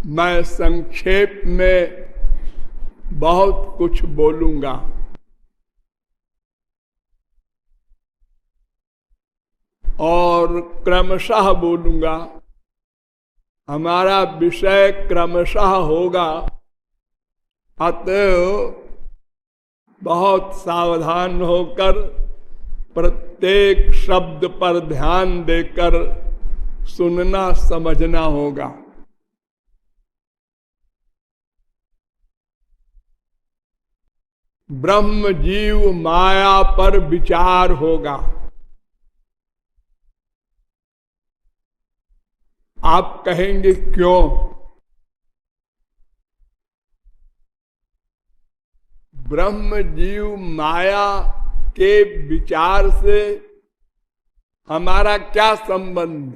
मैं संक्षेप में बहुत कुछ बोलूंगा। और क्रमशः बोलूंगा। हमारा विषय क्रमशः होगा, अतः बहुत सावधान होकर प्रत्येक शब्द पर ध्यान देकर सुनना समझना होगा। ब्रह्म जीव माया पर विचार होगा। आप कहेंगे क्यों? ब्रह्म जीव माया के विचार से हमारा क्या संबंध?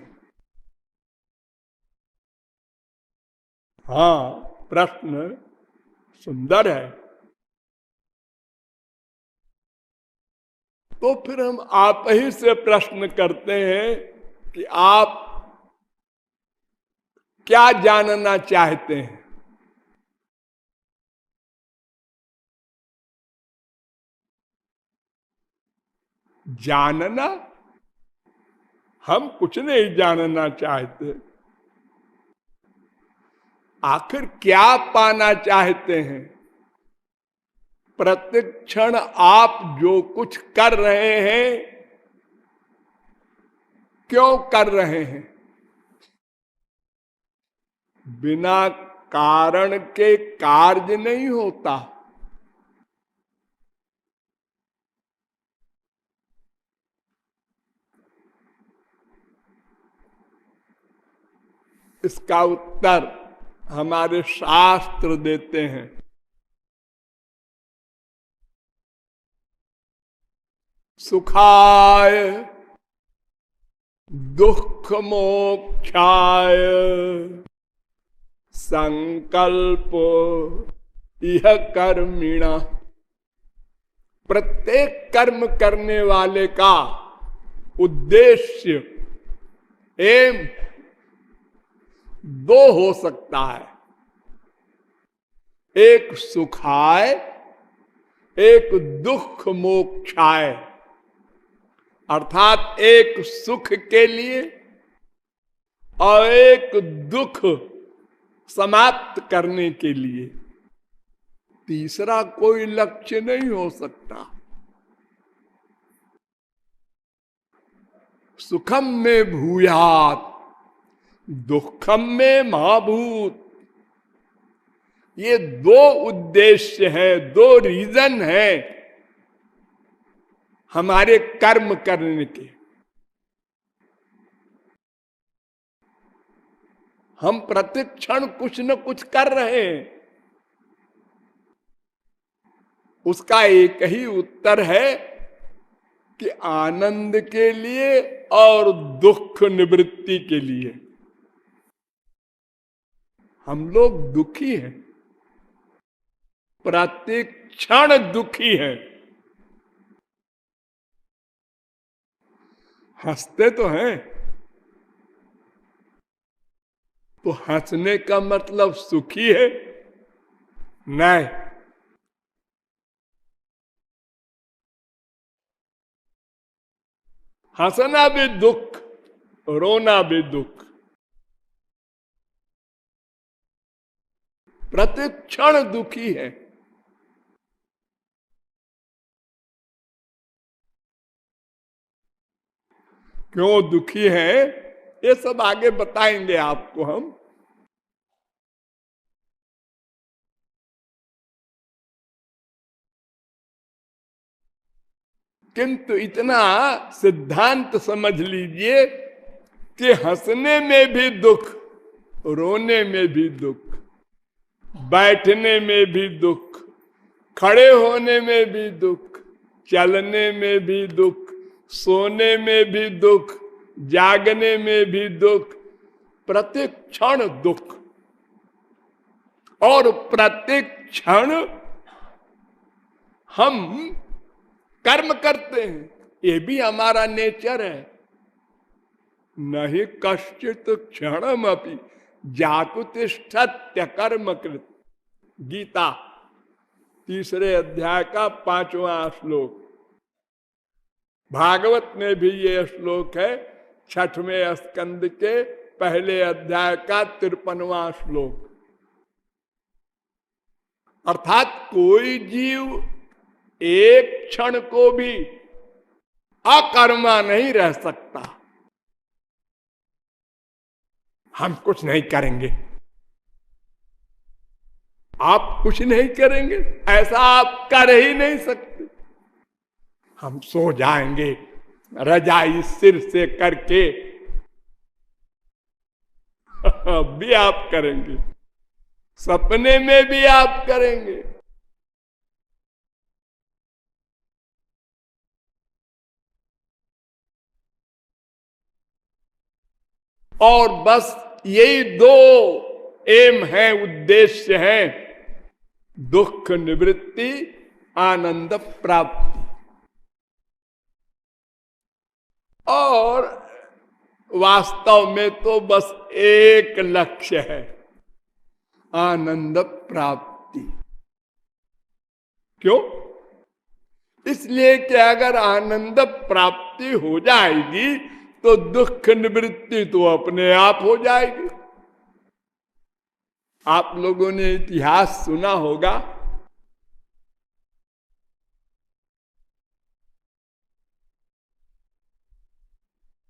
हाँ, प्रश्न सुंदर है। तो फिर हम आप ही से प्रश्न करते हैं कि आप क्या जानना चाहते हैं? जानना? हम कुछ नहीं जानना चाहते। आखिर क्या पाना चाहते हैं? प्रतिक्षण आप जो कुछ कर रहे हैं, क्यों कर रहे हैं? बिना कारण के कार्य नहीं होता। इसका उत्तर हमारे शास्त्र देते हैं। सुखाय दुख मोक्षाय संकल्प यह कर्मिणा। प्रत्येक कर्म करने वाले का उद्देश्य एम दो हो सकता है, एक सुखाय, एक दुख मोक्षाय। अर्थात एक सुख के लिए और एक दुख समाप्त करने के लिए। तीसरा कोई लक्ष्य नहीं हो सकता। सुखम में भूयात दुखम में महाभूत। ये दो उद्देश्य हैं, दो रीजन हैं हमारे कर्म करने के। हम प्रतिक्षण कुछ न कुछ कर रहे हैं। उसका एक ही उत्तर है कि आनंद के लिए और दुख निवृत्ति के लिए। हम लोग दुखी हैं, प्रत्येक क्षण दुखी हैं। हंसते तो हैं, तो हंसने का मतलब सुखी है? नहीं। हंसना भी दुख, रोना भी दुख। प्रत्येक क्षण दुखी है। क्यों दुखी है ये सब आगे बताएंगे आपको हम। किंतु इतना सिद्धांत समझ लीजिए कि हंसने में भी दुख, रोने में भी दुख, बैठने में भी दुख, खड़े होने में भी दुख, चलने में भी दुख, सोने में भी दुख, जागने में भी दुख। प्रत्येक क्षण दुख। और प्रत्येक क्षण हम कर्म करते हैं, ये भी हमारा नेचर है। नहीं कश्चित क्षणम अपि जातुतिष्ठत्य कर्म कृत। गीता 3 अध्याय का 5वां श्लोक। भागवत में भी ये श्लोक है 6वें स्कंद के पहले अध्याय का 53वां श्लोक। अर्थात कोई जीव एक क्षण को भी अकर्मा नहीं रह सकता। हम कुछ नहीं करेंगे, आप कुछ नहीं करेंगे, ऐसा आप कर ही नहीं सकते। हम सो जाएंगे रजाई सिर से करके, भी आप करेंगे, सपने में भी आप करेंगे। और बस यही 2 एम है, उद्देश्य है, दुख निवृत्ति, आनंद प्राप्ति। और वास्तव में तो बस एक लक्ष्य है, आनंद प्राप्ति। क्यों? इसलिए कि अगर आनंद प्राप्ति हो जाएगी तो दुख निवृत्ति तो अपने आप हो जाएगी। आप लोगों ने इतिहास सुना होगा,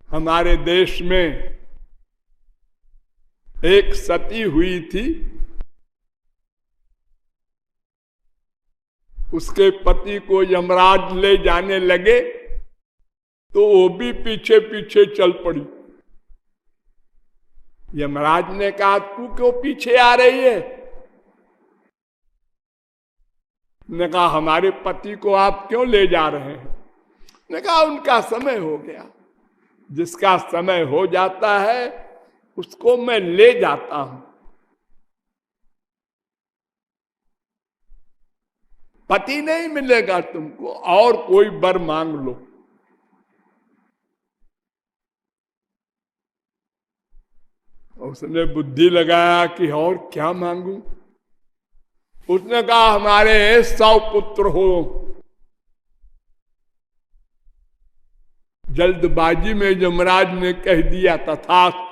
हमारे देश में एक सती हुई थी, उसके पति को यमराज ले जाने लगे तो वो भी पीछे पीछे चल पड़ी। यमराज ने कहा तू क्यों पीछे आ रही है? ने कहा हमारे पति को आप क्यों ले जा रहे हैं? ने कहा उनका समय हो गया, जिसका समय हो जाता है उसको मैं ले जाता हूं। पति नहीं मिलेगा तुमको, और कोई वर मांग लो। उसने बुद्धि लगाया कि और क्या मांगू। उसने कहा हमारे 100 पुत्र हो। जल्दबाजी में यमराज ने कह दिया तथास्तु।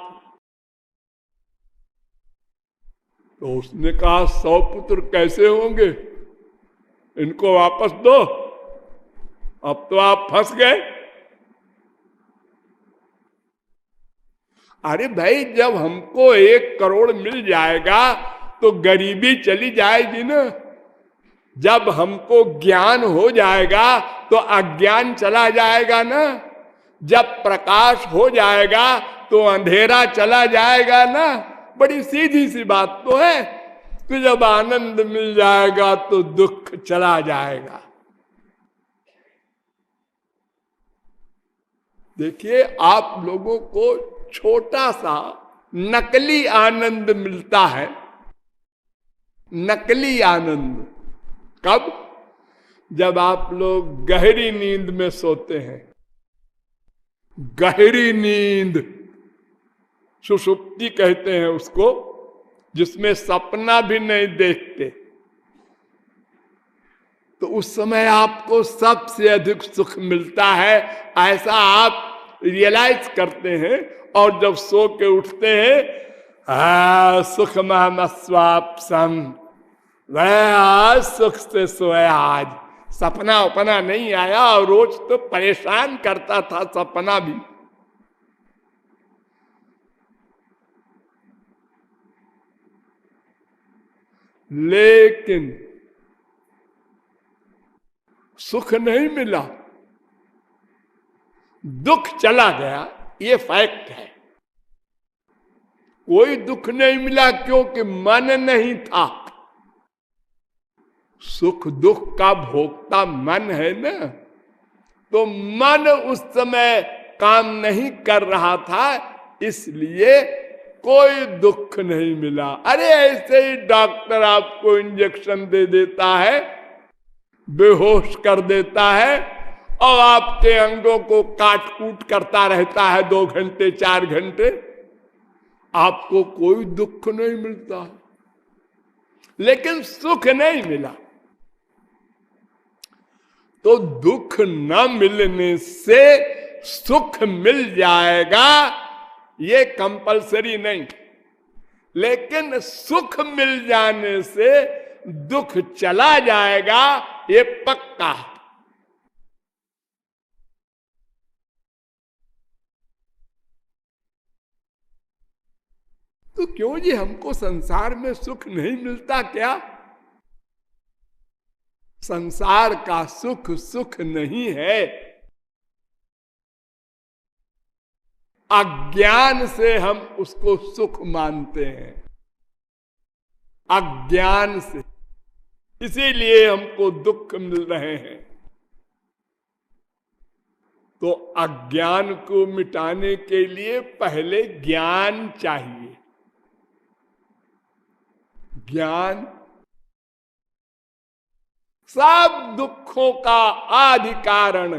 तो उसने कहा 100 पुत्र कैसे होंगे, इनको वापस दो, अब तो आप फंस गए। अरे भाई, जब हमको 1 करोड़ मिल जाएगा तो गरीबी चली जाएगी ना। जब हमको ज्ञान हो जाएगा तो अज्ञान चला जाएगा ना। जब प्रकाश हो जाएगा तो अंधेरा चला जाएगा ना। बड़ी सीधी सी बात तो है कि जब आनंद मिल जाएगा तो दुख चला जाएगा। देखिए, आप लोगों को छोटा सा नकली आनंद मिलता है। नकली आनंद कब? जब आप लोग गहरी नींद में सोते हैं। गहरी नींद, सुषुप्ति कहते हैं उसको, जिसमें सपना भी नहीं देखते। तो उस समय आपको सबसे अधिक सुख मिलता है, ऐसा आप रियलाइज करते हैं। और जब सो के उठते हैं, सुख महमस्वापसम, वह सुख से सोया आज। सपना उपना नहीं आया, और रोज तो परेशान करता था सपना भी। लेकिन सुख नहीं मिला, दुख चला गया, ये फैक्ट है। कोई दुख नहीं मिला क्योंकि मन नहीं था। सुख दुख का भोक्ता मन है ना। तो मन उस समय काम नहीं कर रहा था, इसलिए कोई दुख नहीं मिला। अरे ऐसे ही डॉक्टर आपको इंजेक्शन दे देता है, बेहोश कर देता है, और आपके अंगों को काट कूट करता रहता है 2 घंटे 4 घंटे। आपको कोई दुख नहीं मिलता, लेकिन सुख नहीं मिला। तो दुख न मिलने से सुख मिल जाएगा ये कंपलसरी नहीं, लेकिन सुख मिल जाने से दुख चला जाएगा ये पक्का। तो क्यों जी हमको संसार में सुख नहीं मिलता क्या? संसार का सुख सुख नहीं है, अज्ञान से हम उसको सुख मानते हैं, अज्ञान से, इसीलिए हमको दुख मिल रहे हैं। तो अज्ञान को मिटाने के लिए पहले ज्ञान चाहिए। ज्ञान सब दुखों का आदि कारण,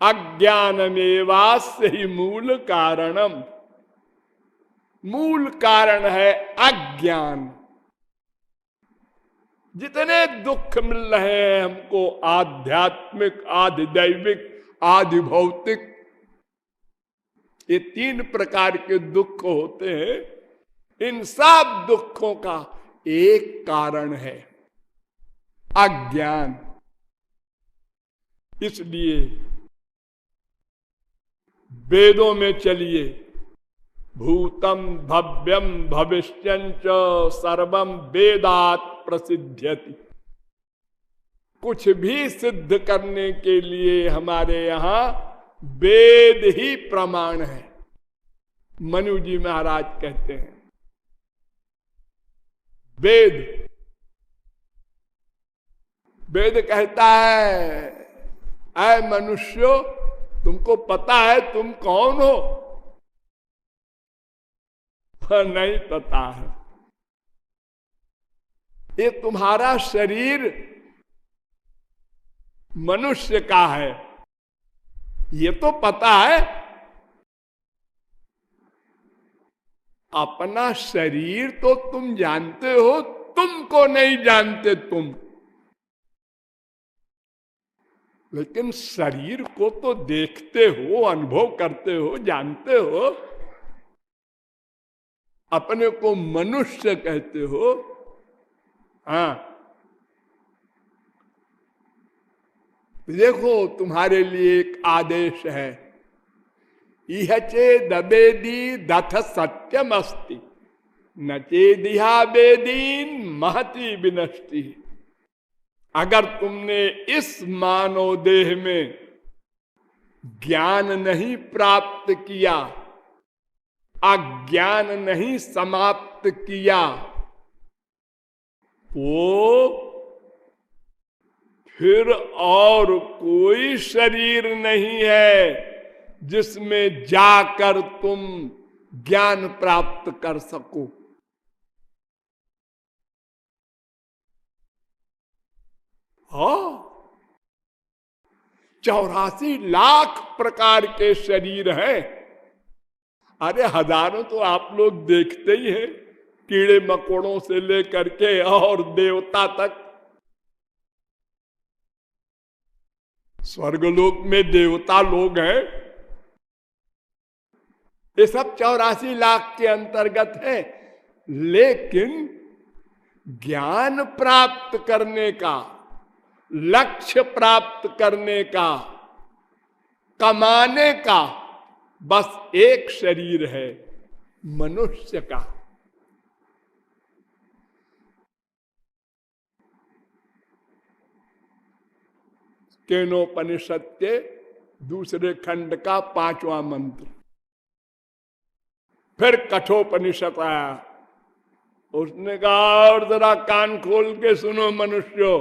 अज्ञानमेवास्य ही मूल कारणम। मूल कारण है अज्ञान। जितने दुख मिल रहे हैं हमको, आध्यात्मिक, आदि दैविक, आदि भौतिक, ये 3 प्रकार के दुख होते हैं। इन सब दुखों का एक कारण है अज्ञान। इसलिए वेदों में चलिए, भूतम भव्यम भविष्यंच सर्वम वेदात् प्रसिद्ध्यति। कुछ भी सिद्ध करने के लिए हमारे यहां वेद ही प्रमाण है। मनु जी महाराज कहते हैं वेद, वेद कहता है ऐ मनुष्यो, तुमको पता है तुम कौन हो? नहीं पता है। ये तुम्हारा शरीर मनुष्य का है, ये तो पता है। अपना शरीर तो तुम जानते हो, तुमको नहीं जानते तुम। लेकिन शरीर को तो देखते हो, अनुभव करते हो, जानते हो। अपने को मनुष्य कहते हो। हाँ, देखो तुम्हारे लिए एक आदेश है, इह चेदवेदी दथ सत्यम अस्ति, न चेदिहा वेदीन महति विनष्टि। अगर तुमने इस मानव देह में ज्ञान नहीं प्राप्त किया, अज्ञान नहीं समाप्त किया, तो फिर और कोई शरीर नहीं है जिसमें जाकर तुम ज्ञान प्राप्त कर सको। हाँ, 84 लाख प्रकार के शरीर हैं। अरे हजारों तो आप लोग देखते ही हैं, कीड़े मकोड़ों से लेकर के और देवता तक। स्वर्गलोक में देवता लोग हैं, ये सब 84 लाख के अंतर्गत है। लेकिन ज्ञान प्राप्त करने का, लक्ष्य प्राप्त करने का, कमाने का बस एक शरीर है, मनुष्य का। केनोपनिषद के दूसरे खंड का 5वां मंत्र। फिर कठोपनिषद आया, उसने कहा और जरा कान खोल के सुनो मनुष्यों,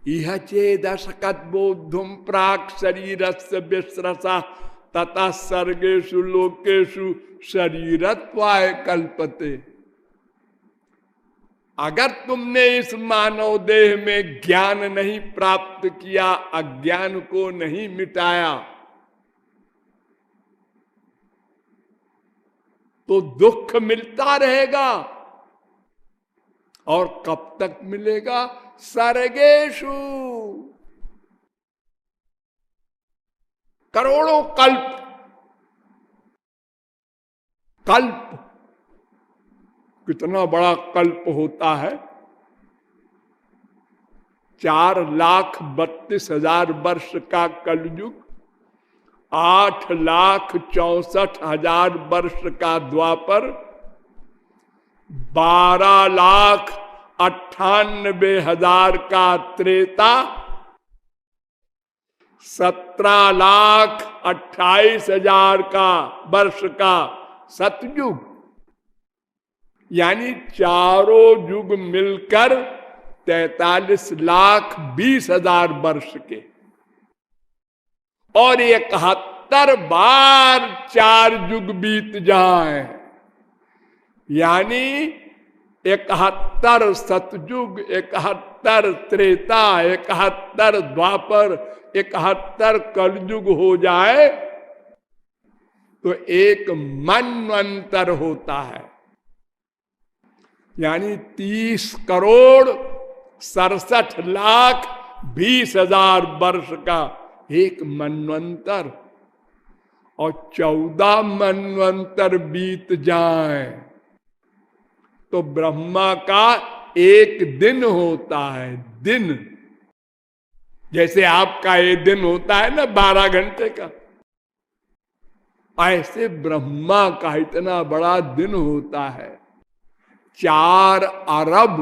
इह चेदशकत बोधुम प्राक शरीरस्य विस्रसा तथा सर्गेषु लोकेषु शरीरत्वाय कल्पते। अगर तुमने इस मानव देह में ज्ञान नहीं प्राप्त किया, अज्ञान को नहीं मिटाया, तो दुख मिलता रहेगा। और कब तक मिलेगा? सर्गेषु, करोड़ों कल्प। कल्प कितना बड़ा कल्प होता है? 4,32,000 वर्ष का कलयुग, 8,64,000 वर्ष का द्वापर, 12,98,000 का त्रेता, 17,28,000 का वर्ष का सतयुग, यानी चारों युग मिलकर 43,20,000 वर्ष के। और 71 बार 4 युग बीत जाए, यानी 71 सतयुग, 71 त्रेता, 71 द्वापर, 71 कलयुग हो जाए तो एक मनवंतर होता है। यानी 30,67,20,000 वर्ष का एक मनवंतर। और 14 मनवंतर बीत जाए तो ब्रह्मा का एक दिन होता है। दिन जैसे आपका ये दिन होता है ना 12 घंटे का, ऐसे ब्रह्मा का इतना बड़ा दिन होता है। 4 अरब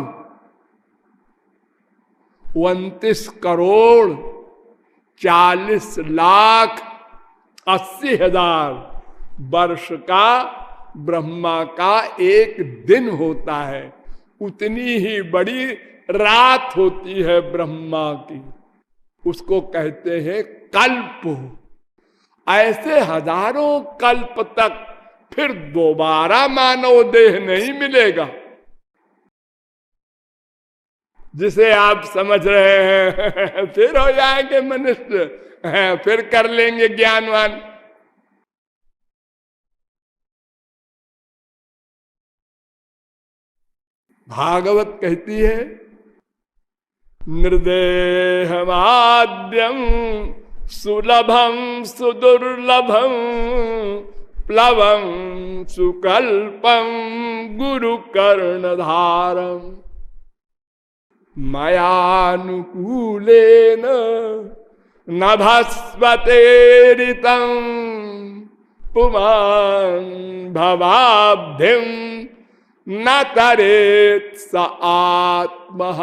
29 करोड़ 40,80,000 वर्ष का ब्रह्मा का एक दिन होता है। उतनी ही बड़ी रात होती है ब्रह्मा की, उसको कहते हैं कल्प। ऐसे हजारों कल्प तक फिर दोबारा मानव देह नहीं मिलेगा। जिसे आप समझ रहे हैं फिर हो जाएंगे मनुष्य, फिर कर लेंगे ज्ञानवान। भागवत कहती है निर्देहमाद्यम सुलभम सुदुर्लभम प्लवम सुकल्पम गुरु कर्णधारम मयानुकूलेन नभस्वतेरितं पुमान् भवाब्धिं न तरेत स आत्मः।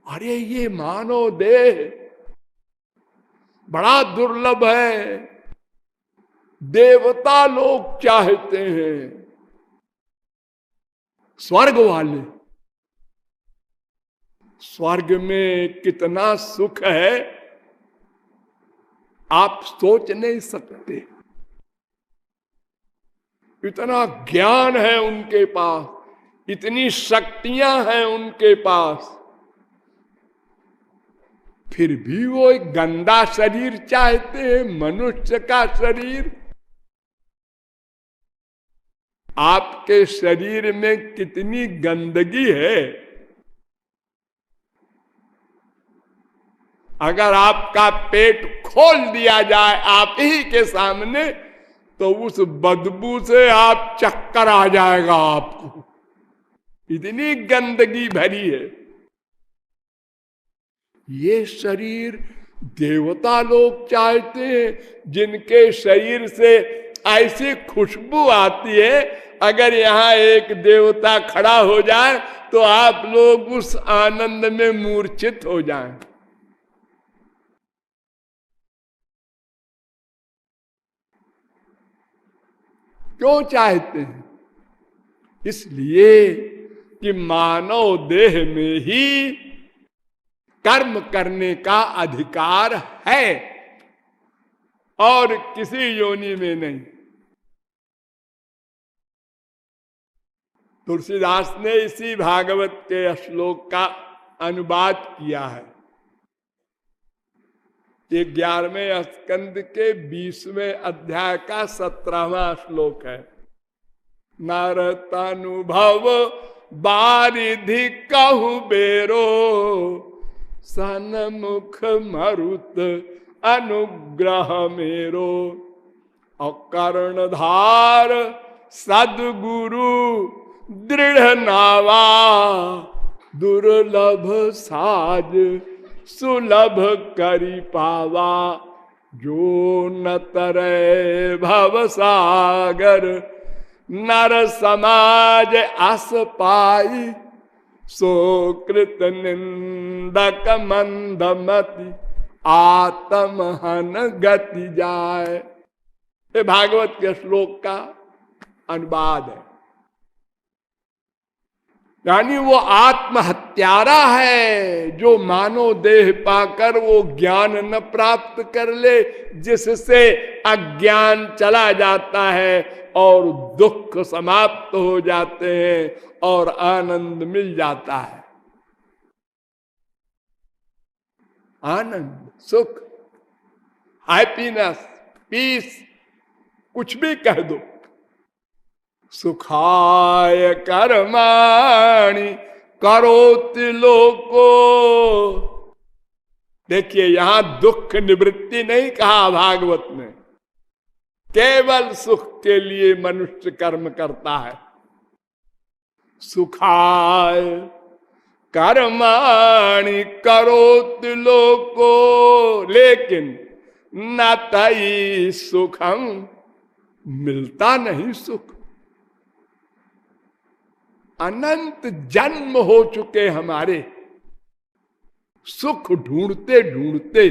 अरे ये मानो देह बड़ा दुर्लभ है, देवता लोग चाहते हैं, स्वर्ग वाले। स्वर्ग में कितना सुख है आप सोच नहीं सकते। इतना ज्ञान है उनके पास, इतनी शक्तियां हैं उनके पास, फिर भी वो एक गंदा शरीर चाहते हैं, मनुष्य का शरीर। आपके शरीर में कितनी गंदगी है। अगर आपका पेट खोल दिया जाए आप ही के सामने तो उस बदबू से आप चक्कर आ जाएगा आपको, इतनी गंदगी भरी है। ये शरीर देवता लोग चाहते हैं, जिनके शरीर से ऐसी खुशबू आती है, अगर यहाँ एक देवता खड़ा हो जाए तो आप लोग उस आनंद में मूर्छित हो जाएं। क्यों चाहते हैं? इसलिए कि मानव देह में ही कर्म करने का अधिकार है और किसी योनि में नहीं। तुलसीदास ने इसी भागवत के श्लोक का अनुवाद किया है। ये 11वें स्कंद के 20वें अध्याय का 17वां श्लोक है। नारतानुभव बारिधि कहु बेरो, सनमुख मरुत अनुग्रह मेरो। अकर्णधार सद्गुरु दृढ़ नावा, दुर्लभ साज सुलभ करी पावा। जो न तरे भव सागर, नर समाज अस पाई। सो कृत निंदक मंदमति, आत्महन गति जाय। ये भागवत के श्लोक का अनुवाद है। यानी वो आत्महत्यारा है जो मानव देह पाकर वो ज्ञान न प्राप्त कर ले, जिससे अज्ञान चला जाता है और दुख समाप्त हो जाते हैं और आनंद मिल जाता है। आनंद, सुख, हैप्पीनेस, पीस, कुछ भी कह दो। सुखाय कर्माणि करोति लोको। देखिए यहां दुख निवृत्ति नहीं कहा भागवत में, केवल सुख के लिए मनुष्य कर्म करता है। सुखाय कर्माणि करोति लोको, लेकिन न तई सुखम, मिलता नहीं सुख। अनंत जन्म हो चुके हमारे, सुख ढूंढते ढूंढते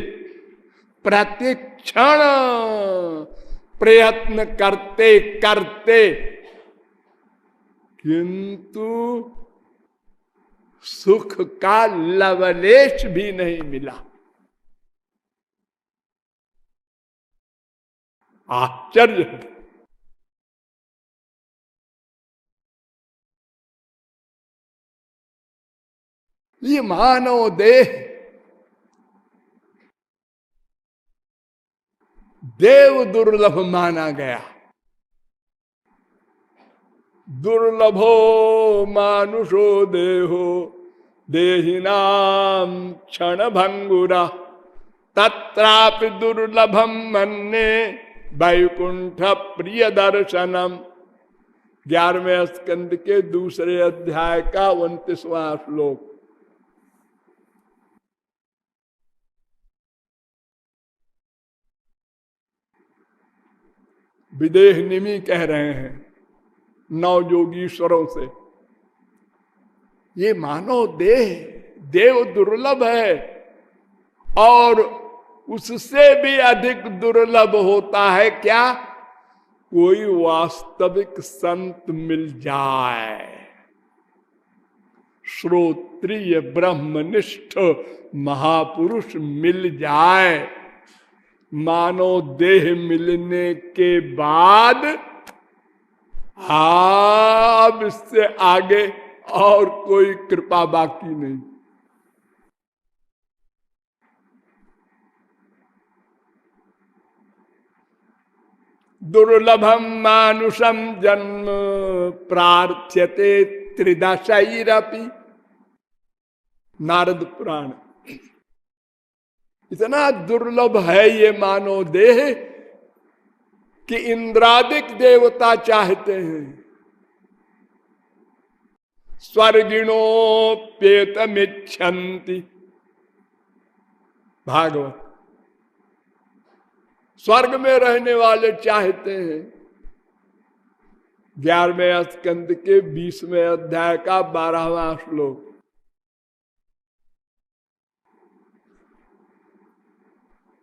प्रत्येक क्षण प्रयत्न करते करते, किंतु सुख का लवलेश भी नहीं मिला। आश्चर्य है। ये मानव देह देव दुर्लभ माना गया। दुर्लभो मानुषो देहो, देहिनाम क्षण भंगुरा। तत्रापि दुर्लभम मन्ये, वैकुंठ प्रिय दर्शनम। 11वें स्कंद के दूसरे अध्याय का 29वां श्लोक। विदेह निमि कह रहे हैं नव योगीश्वरों से, ये मानव देह देव दुर्लभ है और उससे भी अधिक दुर्लभ होता है क्या? कोई वास्तविक संत मिल जाए, श्रोत्रिय ब्रह्मनिष्ठ महापुरुष मिल जाए। मानो देह मिलने के बाद अब इससे आगे और कोई कृपा बाकी नहीं। दुर्लभम मानुषम जन्म प्रार्थ्यते त्रिदशैरपि। नारद पुराण। इतना दुर्लभ है ये मानव देह कि इंद्रादिक देवता चाहते हैं। स्वर्गिणोप्येतमिच्छन्ति, भागवत। स्वर्ग में रहने वाले चाहते हैं। 11वें स्कंद के 20वें अध्याय का 12वां श्लोक।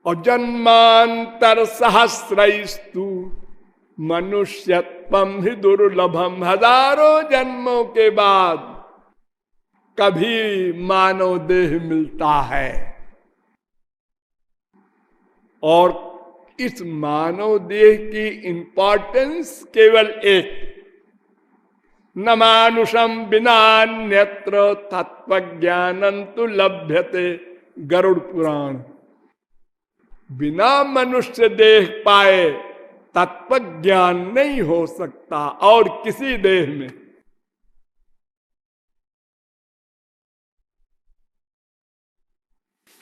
और जन्मांतर सहस्रैस्तु मनुष्यत्वम ही दुर्लभम। हजारों जन्मों के बाद कभी मानव देह मिलता है। और इस मानव देह की इंपॉर्टेंस केवल एक, न मानुषम बिनान्यत्र तत्वज्ञानं तु लभ्यते। गरुड़ पुराण। बिना मनुष्य देह पाए तत्व ज्ञान नहीं हो सकता और किसी देह में।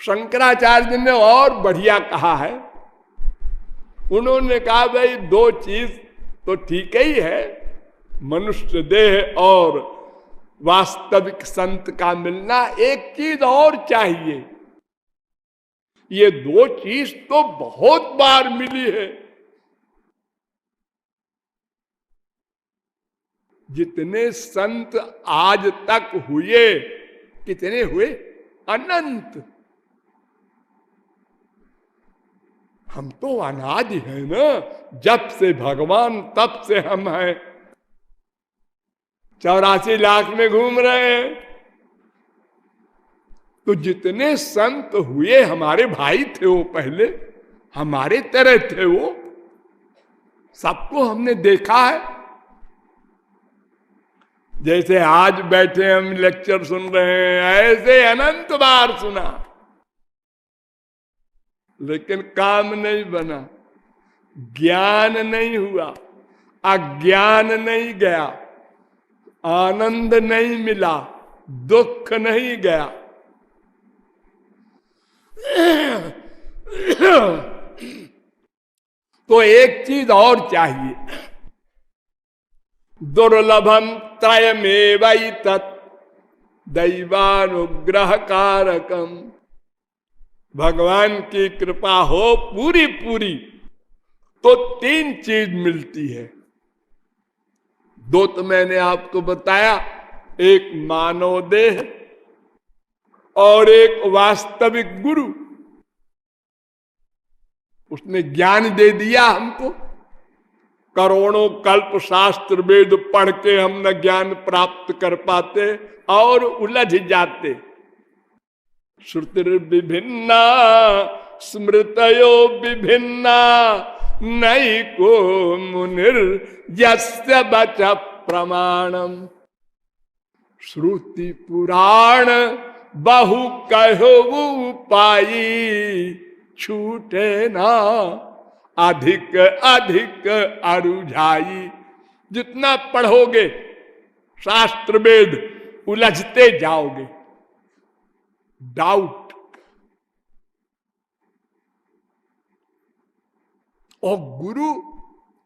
शंकराचार्य ने और बढ़िया कहा है। उन्होंने कहा भाई दो चीज तो ठीक ही है, मनुष्य देह और वास्तविक संत का मिलना, एक चीज और चाहिए। ये दो चीज तो बहुत बार मिली है। जितने संत आज तक हुए, कितने हुए? अनंत। हम तो अनादि है ना, जब से भगवान तब से हम हैं। 84 लाख में घूम रहे हैं। तो जितने संत हुए हमारे भाई थे वो, पहले हमारे तरह थे वो, सबको हमने देखा है। जैसे आज बैठे हम लेक्चर सुन रहे हैं, ऐसे अनंत बार सुना, लेकिन काम नहीं बना, ज्ञान नहीं हुआ, अज्ञान नहीं गया, आनंद नहीं मिला, दुख नहीं गया। तो एक चीज और चाहिए, दुर्लभम त्रयमेवैतत् दैवानुग्रह कारकम। भगवान की कृपा हो पूरी पूरी तो तीन चीज मिलती है। दो तो मैंने आपको बताया, एक मानव देह और एक वास्तविक गुरु। उसने ज्ञान दे दिया हमको। करोड़ों कल्प शास्त्र वेद पढ़ के हम न ज्ञान प्राप्त कर पाते और उलझ जाते। श्रुतिर विभिन्ना स्मृतयो विभिन्ना नई को मुनिर यस्य बच प्रमाणम। श्रुति पुराण बहु कहो पाई छूटे ना अधिक अधिक अरुझाई। जितना पढ़ोगे शास्त्र वेद उलझते जाओगे। डाउट और गुरु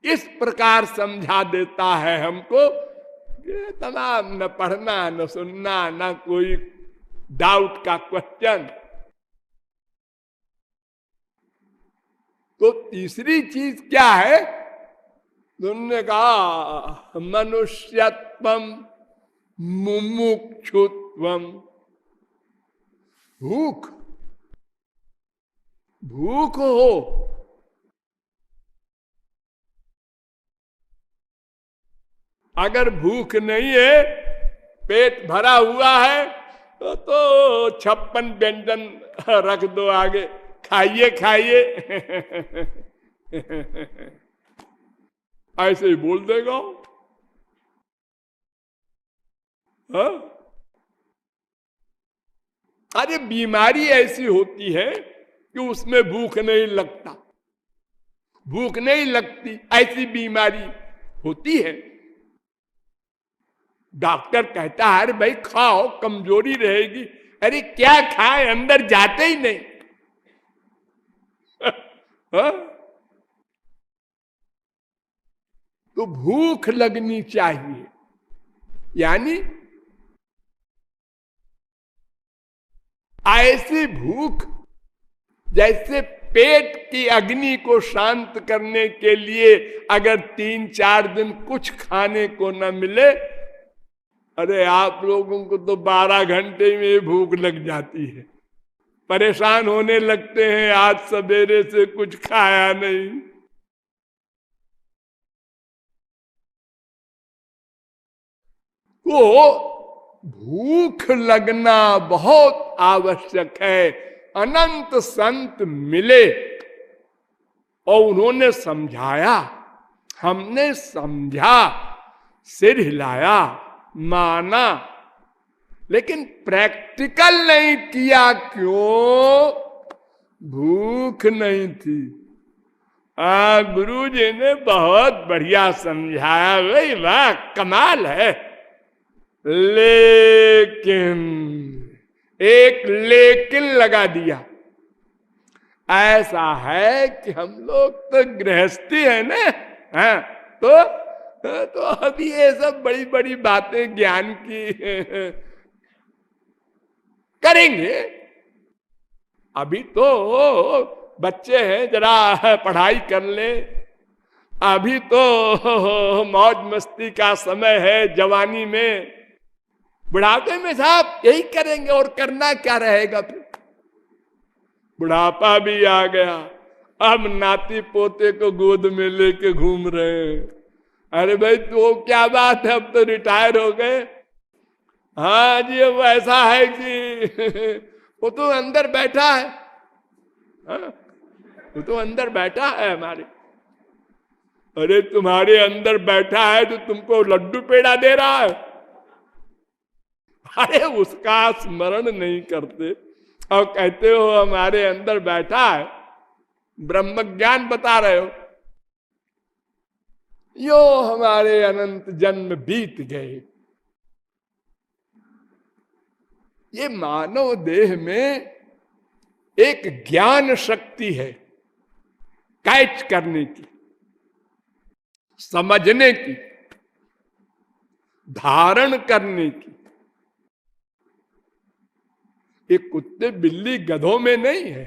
इस प्रकार समझा देता है हमको, ये तमाम न पढ़ना न सुनना न कोई डाउट का क्वेश्चन। तो तीसरी चीज क्या है? तुमने कहा मनुष्यत्वम मुमुक्षुत्वम। भूख, भूख हो, अगर भूख नहीं है, पेट भरा हुआ है तो 56 व्यंजन रख दो आगे, खाइए खाइए। ऐसे ही बोल देगा। हाँ? अरे बीमारी ऐसी होती है कि उसमें भूख नहीं लगता, भूख नहीं लगती, ऐसी बीमारी होती है। डॉक्टर कहता है अरे भाई खाओ कमजोरी रहेगी। अरे क्या खाए, अंदर जाते ही नहीं। हाँ? तो भूख लगनी चाहिए, यानी ऐसी भूख जैसे पेट की अग्नि को शांत करने के लिए अगर 3-4 दिन कुछ खाने को न मिले, अरे आप लोगों को तो 12 घंटे में भूख लग जाती है, परेशान होने लगते हैं, आज सवेरे से कुछ खाया नहीं। तो भूख लगना बहुत आवश्यक है। अनंत संत मिले और उन्होंने समझाया, हमने समझा, सिर हिलाया, माना, लेकिन प्रैक्टिकल नहीं किया। क्यों? भूख नहीं थी। गुरु जी ने बहुत बढ़िया समझाया, भाई वाह कमाल है। लेकिन एक लेकिन लगा दिया। ऐसा है कि हम लोग तो गृहस्थी है ना, हाँ, तो अभी ये सब बड़ी बड़ी बातें ज्ञान की करेंगे। अभी तो बच्चे हैं, जरा पढ़ाई कर ले। अभी तो मौज मस्ती का समय है, जवानी में। बुढ़ापे में साहब यही करेंगे, और करना क्या रहेगा फिर। बुढ़ापा भी आ गया, अब नाती पोते को गोद में लेके घूम रहे हैं। अरे भाई तो क्या बात है, अब तो रिटायर हो गए। हाँ जी, अब ऐसा है कि वो तो अंदर बैठा है, हाँ, वो तो अंदर बैठा है हमारे। अरे तुम्हारे अंदर बैठा है तो तुमको लड्डू पेड़ा दे रहा है। अरे उसका स्मरण नहीं करते और कहते हो हमारे अंदर बैठा है, ब्रह्म ज्ञान बता रहे हो। यो हमारे अनंत जन्म बीत गए। ये मानव देह में एक ज्ञान शक्ति है, कैच करने की, समझने की, धारण करने की। ये कुत्ते बिल्ली गधों में नहीं है।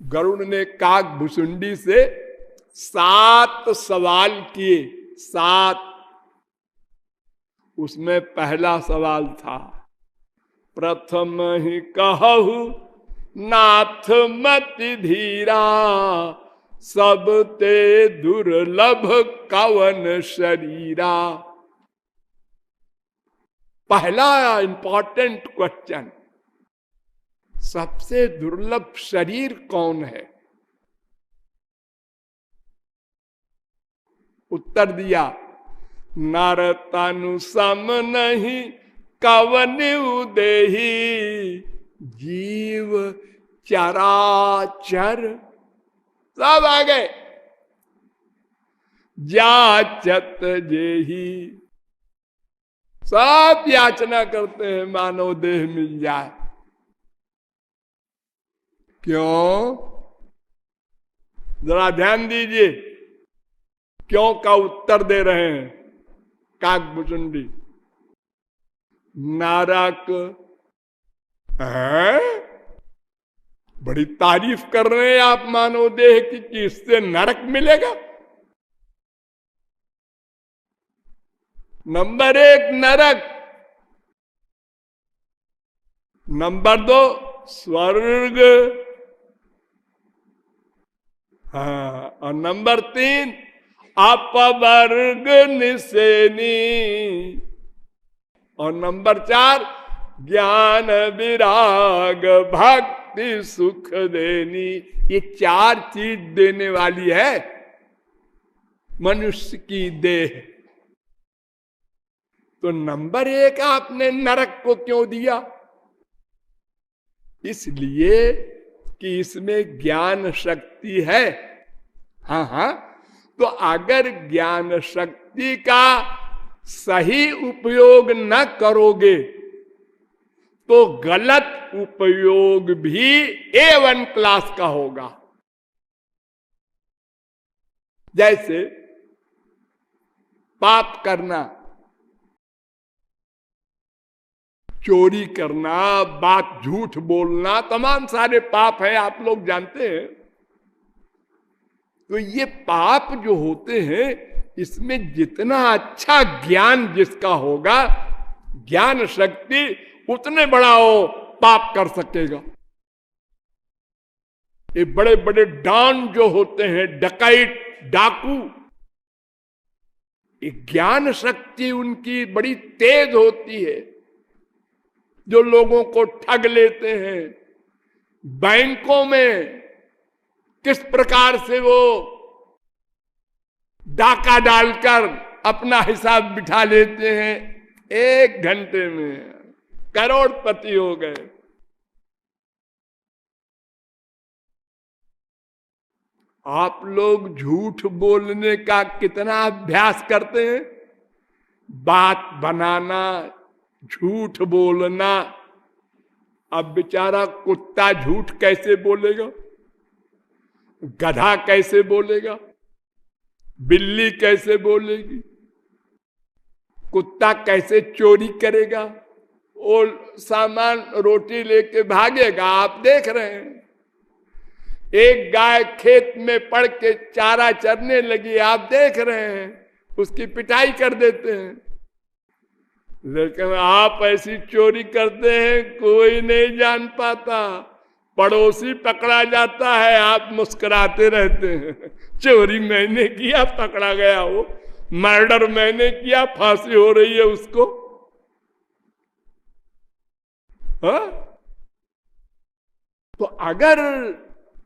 गरुड़ ने काक भुसुंडी से 7 सवाल किए, 7। उसमें पहला सवाल था, प्रथम ही कहु नाथ मति धीरा, सब ते दुर्लभ कवन शरीरा। पहला इंपॉर्टेंट क्वेश्चन, सबसे दुर्लभ शरीर कौन है? उत्तर दिया, नर तनु सम नहीं कवन उदेही, जीव चराचर। सब आ गए। जाचत जेही, सब याचना करते हैं मानव देह मिल जाए। क्यों? जरा ध्यान दीजिए, क्यों का उत्तर दे रहे हैं काकभुसुंडी। नारक है, बड़ी तारीफ कर रहे हैं आप मानव देह की कि इससे नरक मिलेगा। नंबर 1 नरक, नंबर 2 स्वर्ग, हाँ, और नंबर 3 अपवर्ग निसेनी, और नंबर 4 ज्ञान विराग भक्ति सुख देनी। ये 4 चीज देने वाली है मनुष्य की देह। तो नंबर 1 आपने नरक को क्यों दिया? इसलिए कि इसमें ज्ञान शक्ति है। हाँ हाँ, तो अगर ज्ञान शक्ति का सही उपयोग न करोगे तो गलत उपयोग भी A1 क्लास का होगा। जैसे पाप करना, चोरी करना, बात झूठ बोलना, तमाम सारे पाप है, आप लोग जानते हैं। तो ये पाप जो होते हैं, इसमें जितना अच्छा ज्ञान जिसका होगा, ज्ञान शक्ति उतने बड़ा वो पाप कर सकेगा। ये बड़े बड़े डॉन जो होते हैं, डकैत, डाकू, ये ज्ञान शक्ति उनकी बड़ी तेज होती है। जो लोगों को ठग लेते हैं, बैंकों में किस प्रकार से वो डाका डालकर अपना हिसाब बिठा लेते हैं, 1 घंटे में करोड़पति हो गए। आप लोग झूठ बोलने का कितना अभ्यास करते हैं? बात बनाना, झूठ बोलना। अब बेचारा कुत्ता झूठ कैसे बोलेगा? गधा कैसे बोलेगा? बिल्ली कैसे बोलेगी? कुत्ता कैसे चोरी करेगा? और सामान रोटी लेके भागेगा। आप देख रहे हैं, एक गाय खेत में पड़ के चारा चरने लगी, आप देख रहे हैं, उसकी पिटाई कर देते हैं। लेकिन आप ऐसी चोरी करते हैं, कोई नहीं जान पाता। पड़ोसी पकड़ा जाता है, आप मुस्कुराते रहते हैं। चोरी मैंने किया, पकड़ा गया वो। मर्डर मैंने किया, फांसी हो रही है उसको। हाँ? तो अगर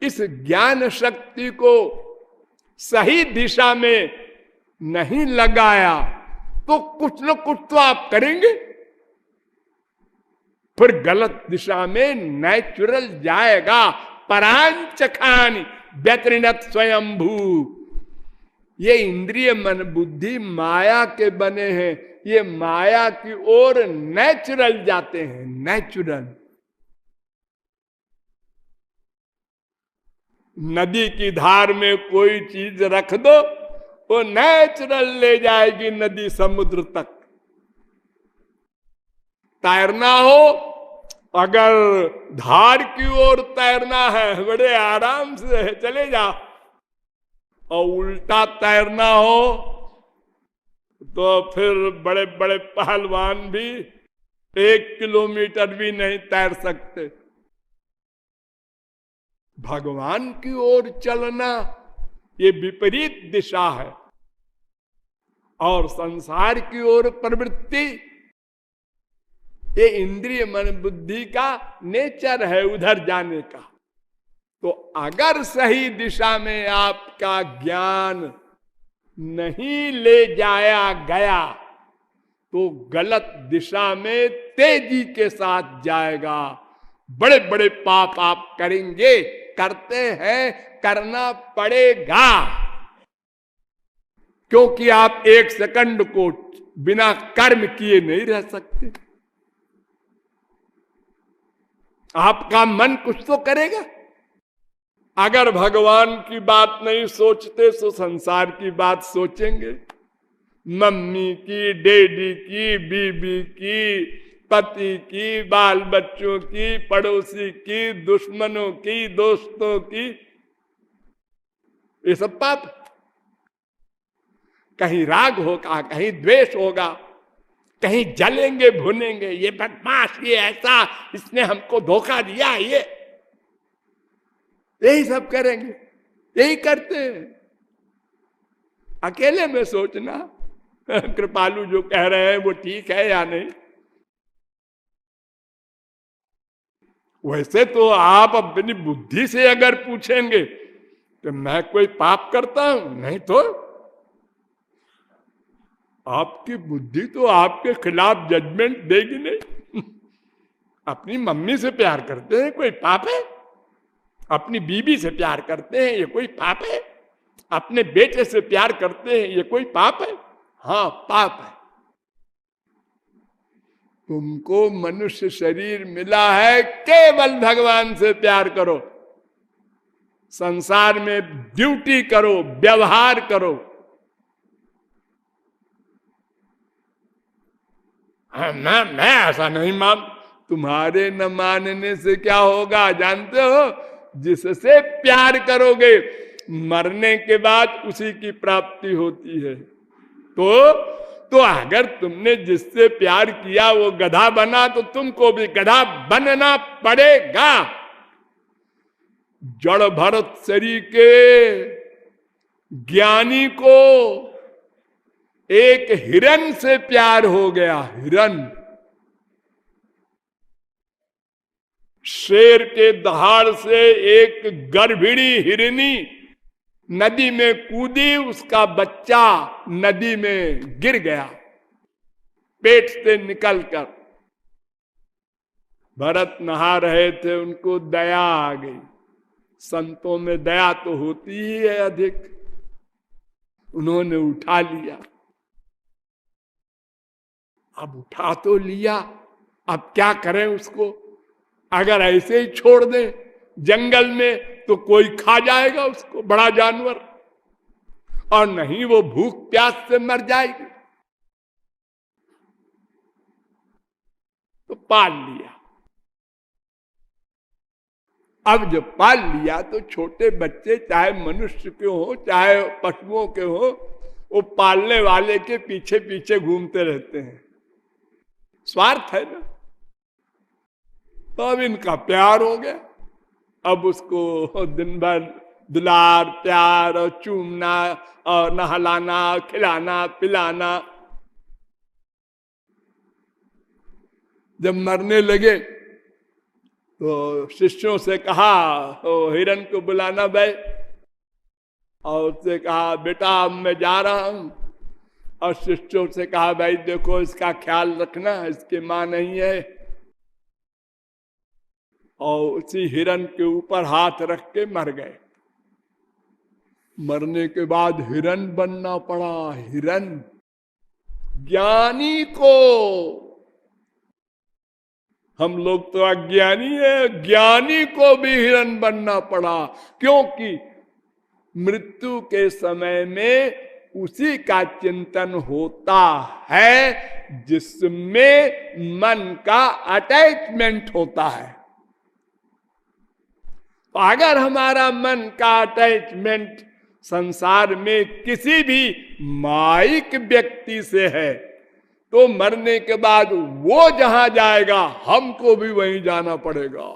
इस ज्ञान शक्ति को सही दिशा में नहीं लगाया तो कुछ न कुछ तो आप करेंगे, फिर गलत दिशा में नेचुरल जाएगा। परांचखानी व्यतृणत स्वयंभू। ये इंद्रिय मन बुद्धि माया के बने हैं, ये माया की ओर नेचुरल जाते हैं। नेचुरल नदी की धार में कोई चीज रख दो, वो नेचुरल ले जाएगी नदी समुद्र तक। तैरना हो, अगर धार की ओर तैरना है, बड़े आराम से चले जाओ। और उल्टा तैरना हो तो फिर बड़े बड़े पहलवान भी 1 किलोमीटर भी नहीं तैर सकते। भगवान की ओर चलना ये विपरीत दिशा है, और संसार की ओर प्रवृत्ति ये इंद्रिय मन बुद्धि का नेचर है, उधर जाने का। तो अगर सही दिशा में आपका ज्ञान नहीं ले जाया गया तो गलत दिशा में तेजी के साथ जाएगा। बड़े बड़े पाप आप करेंगे, करते हैं, करना पड़ेगा, क्योंकि आप 1 सेकंड को बिना कर्म किए नहीं रह सकते। आपका मन कुछ तो करेगा। अगर भगवान की बात नहीं सोचते तो संसार की बात सोचेंगे। मम्मी की, डैडी की, बीबी की, पति की, बाल बच्चों की, पड़ोसी की, दुश्मनों की, दोस्तों की, ये सब पाप। कहीं राग होगा, कहीं द्वेष होगा, कहीं जलेंगे भुनेंगे, ये बदमाश, ये ऐसा, इसने हमको धोखा दिया, ये यही सब करेंगे, यही करते हैं। अकेले में सोचना कृपालु जो कह रहे हैं वो ठीक है या नहीं। वैसे तो आप अपनी बुद्धि से अगर पूछेंगे तो मैं कोई पाप करता हूं, नहीं तो आपकी बुद्धि तो आपके खिलाफ जजमेंट देगी नहीं। अपनी मम्मी से प्यार करते हैं, कोई पाप है? अपनी बीबी से प्यार करते हैं, ये कोई पाप है? अपने बेटे से प्यार करते हैं, ये कोई पाप है? हाँ, पाप है। तुमको मनुष्य शरीर मिला है, केवल भगवान से प्यार करो, संसार में ड्यूटी करो, व्यवहार करो। मैं ऐसा नहीं मान। तुम्हारे न मानने से क्या होगा जानते हो? जिससे प्यार करोगे मरने के बाद उसी की प्राप्ति होती है। तो अगर तुमने जिससे प्यार किया वो गधा बना तो तुमको भी गधा बनना पड़ेगा। जड़ भरत शरीर के ज्ञानी को एक हिरन से प्यार हो गया। हिरन, शेर के दहाड़ से एक गर्भिणी हिरनी नदी में कूदी, उसका बच्चा नदी में गिर गया। पेट से निकलकर। भरत नहा रहे थे, उनको दया आ गई। संतों में दया तो होती ही है अधिक। उन्होंने उठा लिया। अब उठा तो लिया, अब क्या करें उसको? अगर ऐसे ही छोड़ दें जंगल में तो कोई खा जाएगा उसको, बड़ा जानवर, और नहीं वो भूख प्यास से मर जाएगी। तो पाल लिया। अब जब पाल लिया तो छोटे बच्चे, चाहे मनुष्य के हो चाहे पशुओं के हो, वो पालने वाले के पीछे पीछे घूमते रहते हैं। स्वार्थ है ना। तो अब इनका प्यार हो गया। अब उसको दिन भर दुलार प्यार और चूमना और नहलाना, खिलाना पिलाना। जब मरने लगे तो शिष्यों से कहा, हिरण को बुलाना भाई, और उससे कहा बेटा अब मैं जा रहा हूं। और शिष्यों से कहा भाई देखो इसका ख्याल रखना, इसकी मां नहीं है। और उसी हिरण के ऊपर हाथ रख के मर गए। मरने के बाद हिरण बनना पड़ा। हिरण ज्ञानी को, हम लोग तो अज्ञानी है, ज्ञानी को भी हिरण बनना पड़ा। क्योंकि मृत्यु के समय में उसी का चिंतन होता है जिसमें मन का अटैचमेंट होता है। अगर हमारा मन का अटैचमेंट संसार में किसी भी माइक व्यक्ति से है तो मरने के बाद वो जहां जाएगा हमको भी वहीं जाना पड़ेगा।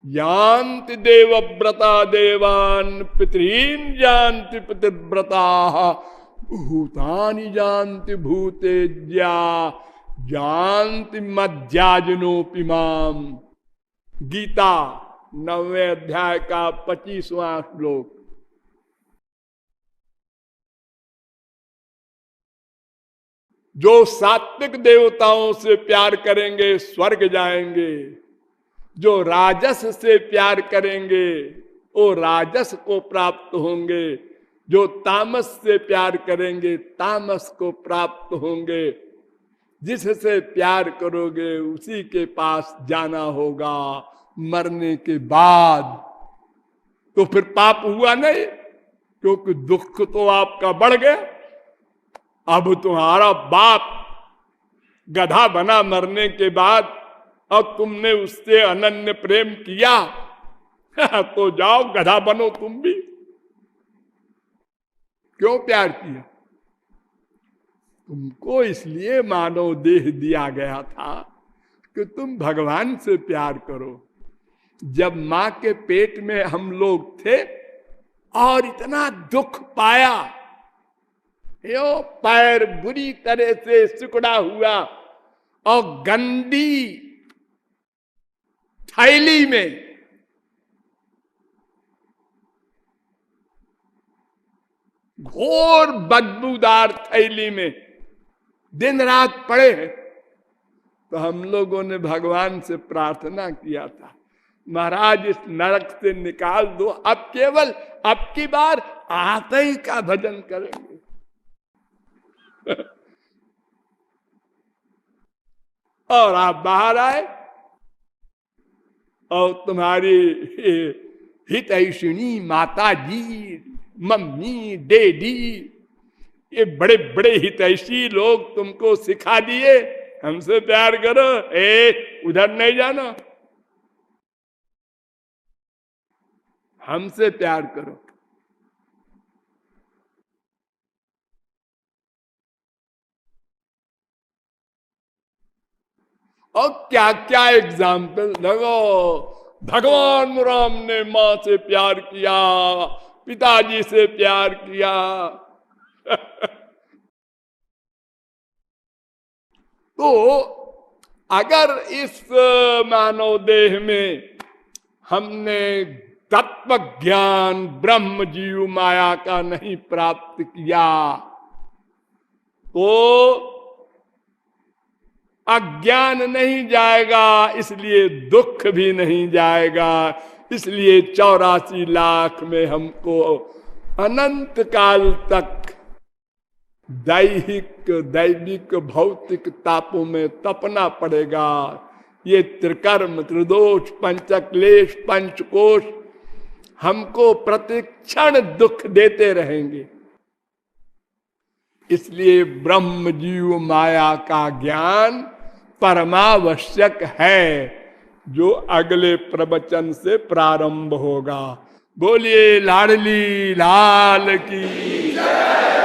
यान्ति देवव्रता देवान पितॄन् जानति पितृव्रता भूतानि जानति भूतेज्या जानति मध्याजनोपि माम। गीता 9वें अध्याय का 25वां श्लोक। जो सात्विक देवताओं से प्यार करेंगे स्वर्ग जाएंगे, जो राजस से प्यार करेंगे वो राजस को प्राप्त होंगे, जो तामस से प्यार करेंगे तामस को प्राप्त होंगे। जिससे प्यार करोगे उसी के पास जाना होगा मरने के बाद। तो फिर पाप हुआ नहीं, क्योंकि दुख तो आपका बढ़ गया। अब तुम्हारा बाप गधा बना मरने के बाद और तुमने उससे अनन्य प्रेम किया तो जाओ गधा बनो तुम भी। क्यों प्यार किया? तुमको इसलिए मानव देह दिया गया था कि तुम भगवान से प्यार करो। जब मां के पेट में हम लोग थे और इतना दुख पाया, यो पैर बुरी तरह से सिकुड़ा हुआ और गंदी थैली में घोर बदबूदार थैली में दिन रात पड़े हैं। तो हम लोगों ने भगवान से प्रार्थना किया था, महाराज इस नरक से निकाल दो, अब केवल अब की बार आते ही का भजन करेंगे। और आप बाहर आए और तुम्हारी हितैषिणी माता जी, मम्मी, डैडी, ये बड़े बड़े हितैषी लोग तुमको सिखा दिए हमसे प्यार करो, उधर नहीं जाना, हमसे प्यार करो। और क्या क्या एग्जाम्पल देखो। भगवान राम ने मां से प्यार किया, पिताजी से प्यार किया। तो अगर इस मानव देह में हमने तत्व ज्ञान ब्रह्म जीव माया का नहीं प्राप्त किया को अज्ञान नहीं जाएगा, इसलिए दुख भी नहीं जाएगा। इसलिए 84 लाख में हमको अनंत काल तक दैविक भौतिक तापों में तपना पड़ेगा। ये त्रिकर्म, त्रिदोष, पंचक्लेश, पंचकोश हमको प्रतिक्षण दुख देते रहेंगे। इसलिए ब्रह्म जीव माया का ज्ञान परमावश्यक है, जो अगले प्रवचन से प्रारंभ होगा। बोलिए लाडली लाल की जय।